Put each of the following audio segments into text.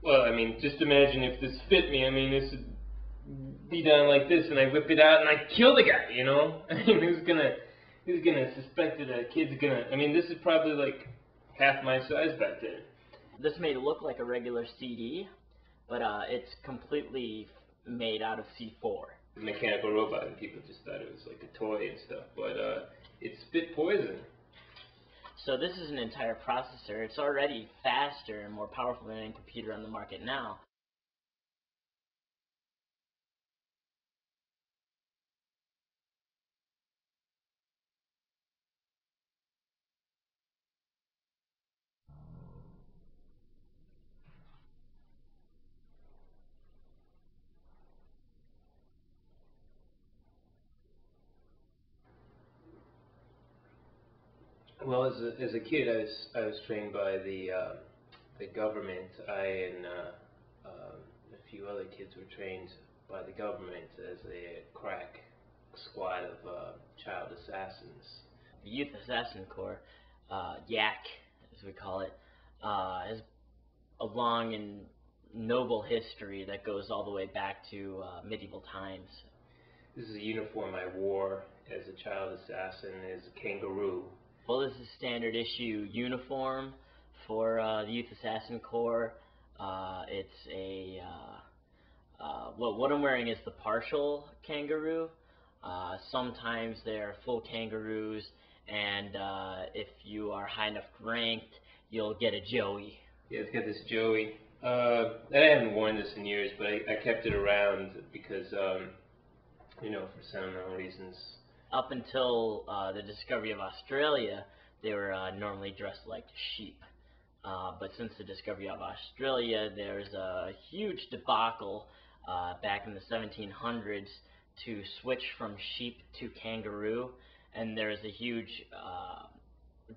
Well, I mean, just imagine if this fit me. I mean, this would be done like this, and I whip it out and I kill the guy. You know? I mean, who's gonna suspect that a kid's gonna? I mean, this is probably like half my size back then. This may look like a regular CD, but it's completely made out of C4. Mechanical robot, and people just thought it was like a toy and stuff, but it spit poison. So this is an entire processor. It's already faster and more powerful than any computer on the market now. Well, as a kid, I was trained by the government. I and a few other kids were trained by the government as a crack squad of child assassins. The Youth Assassin Corp, YAC as we call it, has a long and noble history that goes all the way back to medieval times. This is a uniform I wore as a child assassin, as a kangaroo. Well, this is standard issue uniform for the Youth Assassin Corps. It's a what I'm wearing is the partial kangaroo. Sometimes they're full kangaroos, and if you are high enough ranked, you'll get a Joey. Yeah, it's got this Joey. I haven't worn this in years, but I kept it around because, you know, for sentimental reasons. Up until the discovery of Australia, they were normally dressed like sheep. But since the discovery of Australia, there's a huge debacle back in the 1700s to switch from sheep to kangaroo, and there's a huge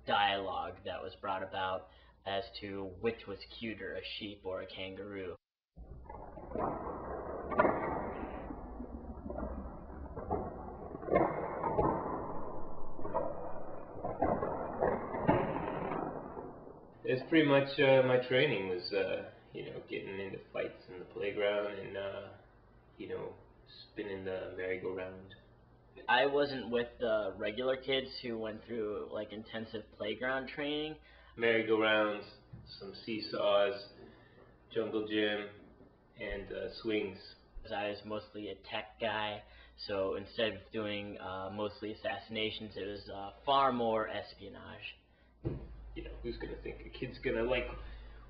dialogue that was brought about as to which was cuter, a sheep or a kangaroo. It's pretty much my training was, you know, getting into fights in the playground and, you know, spinning the merry-go-round. I wasn't with the regular kids who went through like intensive playground training. Merry-go-rounds, some seesaws, jungle gym, and swings. I was mostly a tech guy, so instead of doing mostly assassinations, it was far more espionage. You know, who's gonna think a kid's gonna like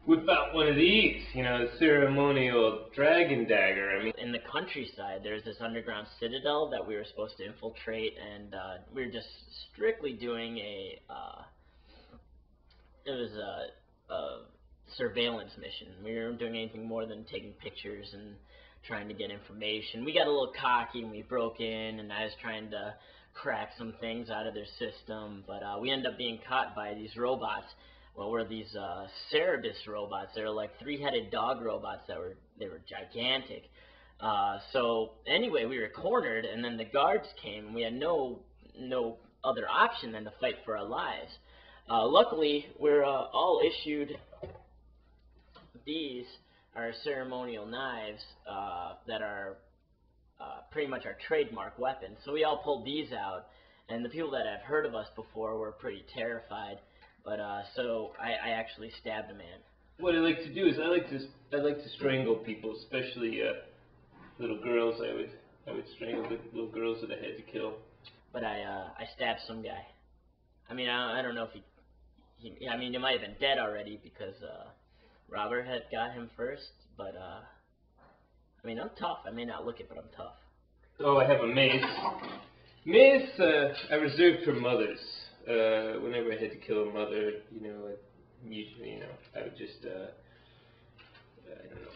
whip out one of these? You know, a ceremonial dragon dagger. I mean, in the countryside, there's this underground citadel that we were supposed to infiltrate, and we were just strictly doing it was a surveillance mission. We weren't doing anything more than taking pictures and trying to get information. We got a little cocky and we broke in, and I was trying to crack some things out of their system, but we ended up being caught by these robots. Well, we're these Cerebus robots. They're like three-headed dog robots that were gigantic. So anyway, we were cornered, and then the guards came, and we had no other option than to fight for our lives. Luckily, we're all issued these are ceremonial knives that are pretty much our trademark weapon. So we all pulled these out, and the people that have heard of us before were pretty terrified. But so I actually stabbed a man. what I like to do is I like to strangle people, especially little girls. I would strangle little girls that I had to kill. But I stabbed some guy. I mean, I don't know if I mean, he might have been dead already because Robert had got him first. But I mean, I'm tough. I may not look it, but I'm tough. Oh, I have a mace. Mace I reserved for mothers. Whenever I had to kill a mother, you know, usually, you know, I would just, I don't know.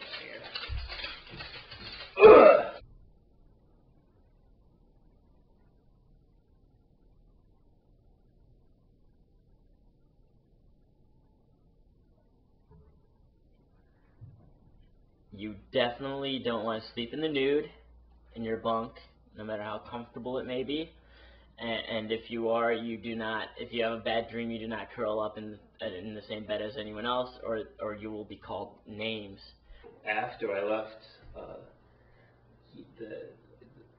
You definitely don't want to sleep in the nude in your bunk, no matter how comfortable it may be. And if you are, you do not. If you have a bad dream, you do not curl up in the same bed as anyone else, or you will be called names. after I left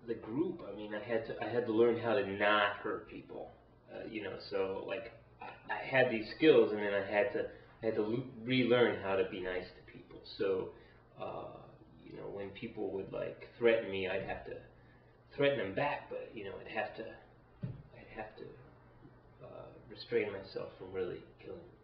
the group, I mean, I had to learn how to not hurt people. So like I had these skills, and then I had to relearn how to be nice to people. So when people would like threaten me, I'd have to threaten them back, but I'd have to restrain myself from really killing them.